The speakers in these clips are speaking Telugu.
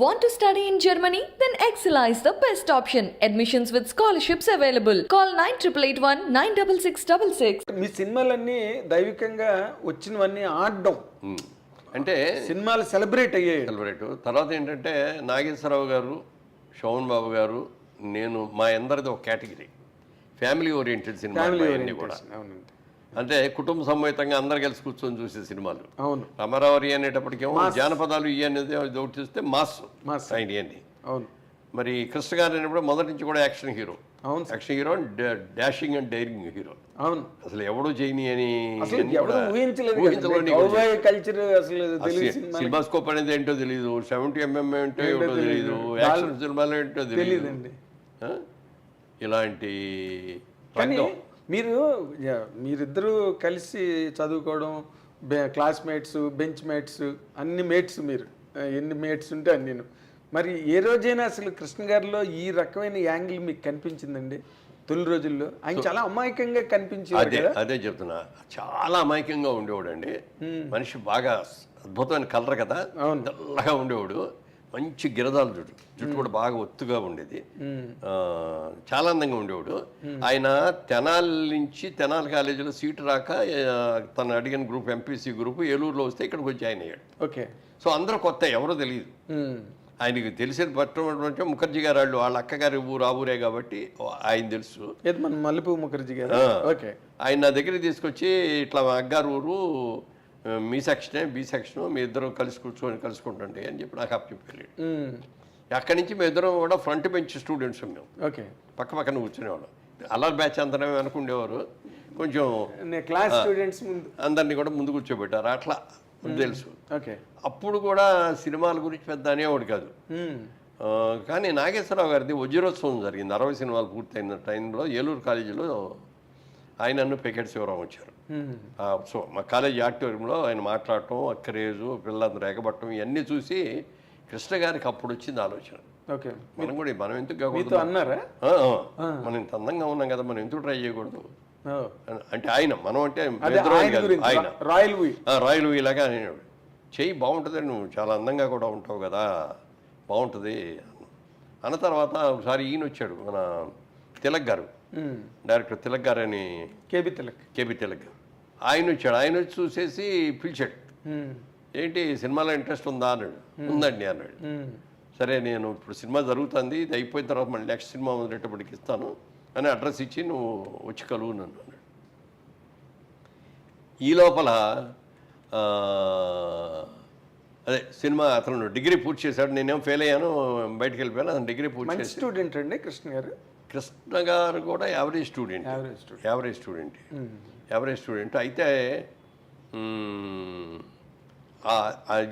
Want to study in Germany? Then Excella is the best option. Admissions with scholarships available. Call 9881 96666. మీ సినిమాలన్నీ దైవికంగా వచ్చినవన్నీ ఆడడం అంటే సినిమాలు సెలబ్రేట్ అయ్యాయి. సెలబ్రేట్ తర్వాత ఏంటంటే నాగేశ్వరరావు గారు, శోభన్ బాబు గారు, నేను మా అందరిది ఒక కేటగిరీ ఫ్యామిలీ ఓరియంటెడ్ సినిమాలు అన్నీ కూడా. అవునండి. అంటే కుటుంబ సమేతంగా అందరు కలిసి కూర్చొని చూసే సినిమాలు. అవును. అమరావతి అనేటప్పటికేమో జానపదాలు ఇవి అనేది ఒకటి చూస్తే మాస్ ఆయన ఇవన్నీ. అవును. మరి కృష్ణ గారు అనేప్పుడు మొదటి నుంచి కూడా యాక్షన్ హీరో. అవును. Action hero, dashing and daring hero. అవును. అసలు ఎవడో చేయని అని సినిమా స్కోప్ అనేది ఏంటో తెలియదు, 70mm ఏంటో ఏమిటో తెలియదు, యాక్షన్ సినిమాలు ఏంటో తెలియదు. ఇలాంటి మీరిద్దరూ కలిసి చదువుకోవడం, క్లాస్మేట్స్, బెంచ్ మేట్స్, అన్ని మేట్స్, మీరు ఎన్ని మేట్స్ ఉంటే అన్ని. మరి ఏ రోజైనా అసలు కృష్ణ గారిలో ఈ రకమైన యాంగిల్ మీకు కనిపించిందండి? తొలి రోజుల్లో ఆయన చాలా అమాయకంగా కనిపించేది. అదే చెప్తున్నా, చాలా అమాయకంగా ఉండేవాడు అండి. మనిషి బాగా అద్భుతమైన కలర్ కదా, తెల్లగా ఉండేవాడు. మంచి గిరదాలు జుట్టు కూడా బాగా ఒత్తుగా ఉండేది. చాలా అందంగా ఉండేవాడు. ఆయన తెనాలి నుంచి, తెనాలి కాలేజీలో సీటు రాక తను అడిగిన గ్రూప్ ఎంపీసీ గ్రూప్ ఏలూరులో వస్తే ఇక్కడికి వచ్చి జాయిన్ అయ్యాడు. ఓకే. సో అందరూ కొత్త, ఎవరో తెలియదు. ఆయనకి తెలిసిన పట్టణం ముఖర్జీ గారు, వాళ్ళ అక్కగారి ఊరు ఆ ఊరే కాబట్టి ఆయన తెలుసు. మల్లెపూ ముఖర్జీ గారు. ఓకే. ఆయన నా దగ్గరికి తీసుకొచ్చి ఇట్లా మా అగ్గారు ఊరు, మీ సెక్షనే బి సెక్షను, మీ ఇద్దరు కలుసుకుంటుండే అని చెప్పి నాకు చెప్పారు. అక్కడి నుంచి మీ ఇద్దరం కూడా ఫ్రంట్ బెంచ్ స్టూడెంట్స్ మేము. ఓకే. పక్క పక్కన కూర్చునేవాళ్ళం. అల్లరి బ్యాచ్ అందరమే అనుకునేవారు. కొంచెం క్లాస్ స్టూడెంట్స్ అందరినీ కూడా ముందు కూర్చోబెట్టారు. అట్లా తెలుసు. ఓకే. అప్పుడు కూడా సినిమాల గురించి పెద్ద అనేవాడు కాదు. కానీ నాగేశ్వరరావు గారిది వజ్రోత్సవం జరిగింది. 60 సినిమాలు పూర్తయిన టైంలో ఏలూరు కాలేజీలో ఆయన నన్ను పెకెట్ శివరాం వచ్చారు. సో మా కాలేజీ ఆడిటోరియంలో ఆయన మాట్లాడటం, ఆ క్రేజు, పిల్లలందరూ ఎగబట్టడం ఇవన్నీ చూసి కృష్ణ గారికి అప్పుడు వచ్చింది ఆలోచన. ఓకే. మనం ఎందుకు కాకూడదు అన్నారా? మనం ఇంత అందంగా ఉన్నాం కదా, మనం ఎందుకు ట్రై చేయకూడదు అంటే ఆయన, మనం అంటే ఆయన రాయల్ వీ లాగా చెయ్యి, బాగుంటుంది, నువ్వు చాలా అందంగా కూడా ఉంటావు కదా, బాగుంటుంది అన్న తర్వాత ఒకసారి ఈయన వచ్చాడు, మన తిలక్ గారు, డైరెక్టర్ తిలక్ గారు అని, కేబీ తిలక్ గారు. ఆయన వచ్చాడు. ఆయన వచ్చి చూసేసి పిలిచాడు, ఏంటి సినిమాలో ఇంట్రెస్ట్ ఉందా అన్నాడు. ఉందండి అన్నాడు. సరే, నేను ఇప్పుడు సినిమా జరుగుతుంది, ఇది అయిపోయిన తర్వాత మళ్ళీ నెక్స్ట్ సినిమా మొదలెట్టబడికి ఇస్తాను అని అడ్రస్ ఇచ్చి నువ్వు వచ్చి కలువు నన్ను అన్నాడు. ఈ లోపల అదే సినిమా అతను డిగ్రీ పూర్తి చేశాడు, నేనేం ఫెయిల్ అయ్యాను, బయటకు వెళ్ళిపోయాను. అతను డిగ్రీ పూర్తి చేసి స్టూడెంట్ అండి కృష్ణ గారు. కృష్ణ గారు కూడా యావరేజ్ స్టూడెంట్ అయితే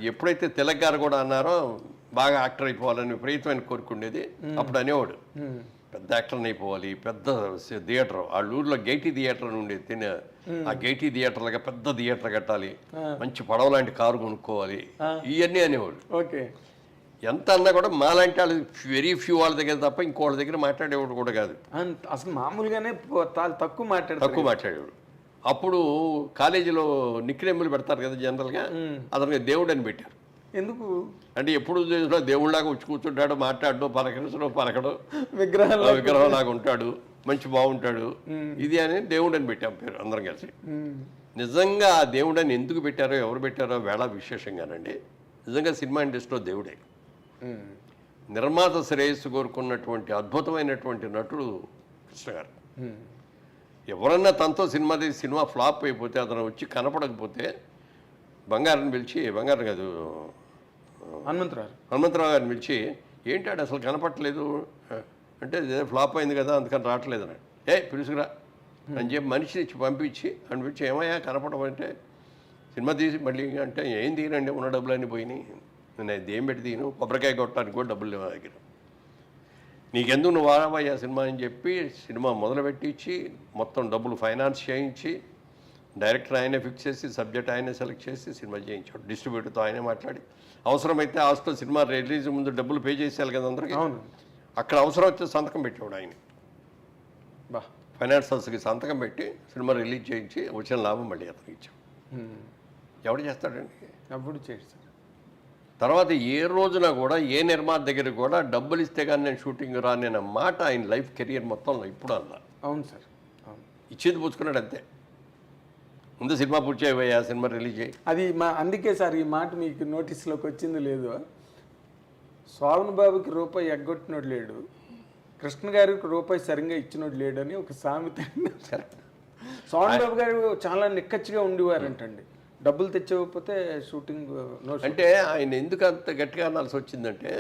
ఎప్పుడైతే తిలక్ గారు కూడా అన్నారో బాగా యాక్టర్ అయిపోవాలని విపరీతమైన కోరుకుండేది. అప్పుడు అనేవాడు, పెద్ద యాక్టర్ని అయిపోవాలి, పెద్ద థియేటర్, వాళ్ళ ఊర్లో గైటీ థియేటర్ అని ఉండేది. ఆ గైటీ థియేటర్ లాగా పెద్ద థియేటర్ కట్టాలి, మంచి పడవ లాంటి కారు కొనుక్కోవాలి, ఇవన్నీ అనేవాడు. ఓకే. ఎంత అన్నా కూడా మాలాంటి వాళ్ళు వెరీ ఫ్యూ వాళ్ళ దగ్గర తప్ప ఇంకోళ్ళ దగ్గర మాట్లాడేవాడు కూడా కాదు. అసలు మామూలుగానే తక్కువ మాట్లాడేవాడు. అప్పుడు కాలేజీలో నిక్నేములు పెడతారు కదా జనరల్గా, అతనికి దేవుడు అని పెట్టారు. ఎందుకు అంటే ఎప్పుడు చూసినా దేవుళ్ళలాగా వచ్చి కూర్చుంటాడు, మాట్లాడు, పలకడు, విగ్రహం లాగా ఉంటాడు, మంచి బాగుంటాడు, ఇది అని దేవుడు అని పెట్టాం పేరు అందరం కలిసి. నిజంగా ఆ దేవుడు అని ఎందుకు పెట్టారో, ఎవరు పెట్టారో వేళ విశేషంగానండి. నిజంగా సినిమా ఇండస్ట్రీలో దేవుడే. నిర్మాత శ్రేయస్సు కోరుకున్నటువంటి అద్భుతమైనటువంటి నటుడు కృష్ణ గారు. ఎవరన్నా తనతో సినిమా ఫ్లాప్ అయిపోతే, అతను వచ్చి కనపడకపోతే బంగారం కాదు హనుమంతరావు గారిని పిలిచి, ఏంటాడు అసలు కనపడలేదు అంటే, ఫ్లాప్ అయింది కదా అందుకని రావట్లేదు అన్నాడు. పిలుచుకురా అని చెప్పి మనిషిని ఇచ్చి పంపించి అనిపించి, ఏమయ్యా కనపడమంటే, సినిమా తీసి మళ్ళీ అంటే, ఏం తీయనండి, ఉన్న డబ్బులన్నీ పోయినాయి, నేను అది ఏం పెట్టి తీయను, కొబ్బరికాయ కొట్టడానికి కూడా డబ్బులు లేవు దగ్గర, నీకెందుకు నువ్వు వాడవయ్యా సినిమా అని చెప్పి సినిమా మొదలుపెట్టించి మొత్తం డబ్బులు ఫైనాన్స్ చేయించి, డైరెక్టర్ ఆయనే ఫిక్స్ చేసి, సబ్జెక్ట్ ఆయనే సెలెక్ట్ చేసి సినిమా చేయించాడు. డిస్ట్రిబ్యూటర్తో ఆయనే మాట్లాడి, అవసరమైతే హాస్టల్ సినిమా రిలీజ్ ముందు డబ్బులు పే చేసేయాలి కదా అందరికీ, అక్కడ అవసరం వచ్చే సంతకం పెట్టేవాడు ఆయన. ఫైనాన్స్ సంస్థకి సంతకం పెట్టి సినిమా రిలీజ్ చేయించి వచ్చిన లాభం మళ్ళీ అతనికి ఇచ్చాం. ఎవడు చేస్తాడండి? అప్పుడు చేస్తాడు. తర్వాత ఏ రోజున కూడా ఏ నిర్మాత దగ్గర కూడా డబ్బులు ఇస్తే కానీ నేను షూటింగ్ రానన్న మాట ఆయన లైఫ్ కెరియర్ మొత్తంలో ఇప్పుడు అన్నా. అవును సార్, అవును. ఇచ్చేది పుచ్చుకున్నాడు అంతే. ముందు సినిమా పూర్తి చేయబోయా, సినిమా రిలీజ్ చేయి. అది అందుకే సార్ ఈ మాట మీకు నోటీస్లోకి వచ్చింది లేదు. శోభన్ బాబుకి రూపాయి ఎగ్గొట్టినోడు లేడు, కృష్ణ గారికి రూపాయి సరిగ్గా ఇచ్చినోడు లేడు అని ఒక సామెత. శోభన్ బాబు గారు చాలా నిక్కచ్చిగా ఉండేవారంటండి. డబ్బులు తెచ్చకపోతే షూటింగ్ అంటే ఆయన ఎందుకు అంత గట్టిగా అనాల్సి వచ్చిందంటే,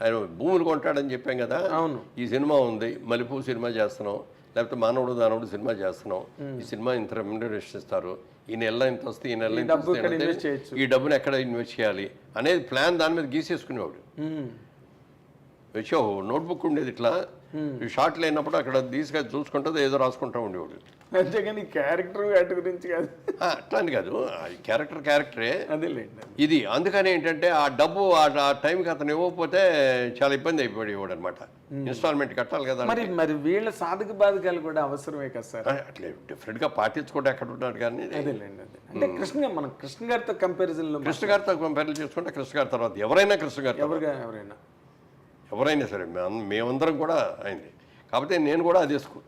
ఆయన భూములు కొంటాడని చెప్పాం కదా. అవును. ఈ సినిమా ఉంది, మల్లెపూ సినిమా చేస్తున్నాం, లేకపోతే మానవుడు దానవుడు సినిమా చేస్తున్నాం, ఈ సినిమా ఇంత రెమ్యునరేషన్ ఇస్తారు, ఈ నెల ఇంత వస్తే ఈ నెల ఇంత వస్తే, ఈ డబ్బును ఎక్కడ ఇన్వెస్ట్ చేయాలి అనేది ప్లాన్ దాని మీద గీసేసుకునేవాడు. వచ్చో నోట్బుక్ ఉండేది ఇట్లా, షార్ట్ లేనప్పుడు అక్కడ తీసుకొని చూసుకుంటుంది ఏదో రాసుకుంటూ ఉండేవాడు. అంతేగాని క్యారెక్టర్ వాటి గురించి కాదు. అట్లా అని కాదు, క్యారెక్టరే అదేలేండి. ఇది అందుకని ఏంటంటే ఆ డబ్బు ఆ టైంకి అతను ఇవ్వకపోతే చాలా ఇబ్బంది అయిపోయేవాడు అనమాట. ఇన్స్టాల్మెంట్ కట్టాలి కదా. మరి వీళ్ళ సాధక బాధకాలు కూడా అవసరమే కదా సార్. అట్లే డిఫరెంట్గా పాటించుకుంటే ఎక్కడ ఉంటాడు కానీ. అదేలేండి, అదే అంటే మనం కృష్ణ గారితో కంపారిజన్లో, కృష్ణ గారితో కంపేర్ చేసుకుంటే కృష్ణ గారి తర్వాత ఎవరైనా కృష్ణ గారు ఎవరైనా సరే మేమందరం కూడా అయింది. కాకపోతే నేను కూడా అదే స్కూల్.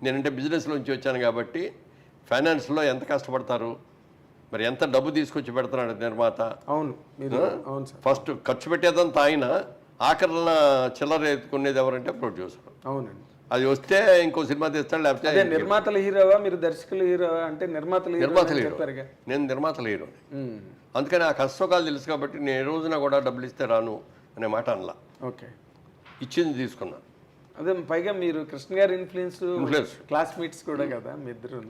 నేనంటే బిజినెస్లోంచి వచ్చాను కాబట్టి ఫైనాన్స్లో ఎంత కష్టపడతారు, మరి ఎంత డబ్బు తీసుకొచ్చి పెడుతున్నాడు నిర్మాత. అవును, అవును సార్. ఫస్ట్ ఖర్చు పెట్టేదంతా ఆయన, ఆఖరణ చిల్లర ఎత్తుకునేది ఎవరంటే ప్రొడ్యూసర్. అవునండి. అది వస్తే ఇంకో సినిమా తీస్తాడు, లేకపోతే నిర్మాతల హీరోవా మీరు దర్శకుల హీరోవా అంటే నిర్మాతల హీరో. నేను నిర్మాతల హీరో. అందుకని ఆ కష్టకాలు తెలుసు కాబట్టి నేను ఏ రోజున కూడా డబ్బులు ఇస్తే రాను అనే మాట అనలా. ఓకే, ఇచ్చింది తీసుకున్నా. అదే పైగా మీరు కృష్ణ గారి ఇన్ఫ్లుయెన్స్ క్లాస్మేట్స్ కూడా కదా మీ ఇద్దరు.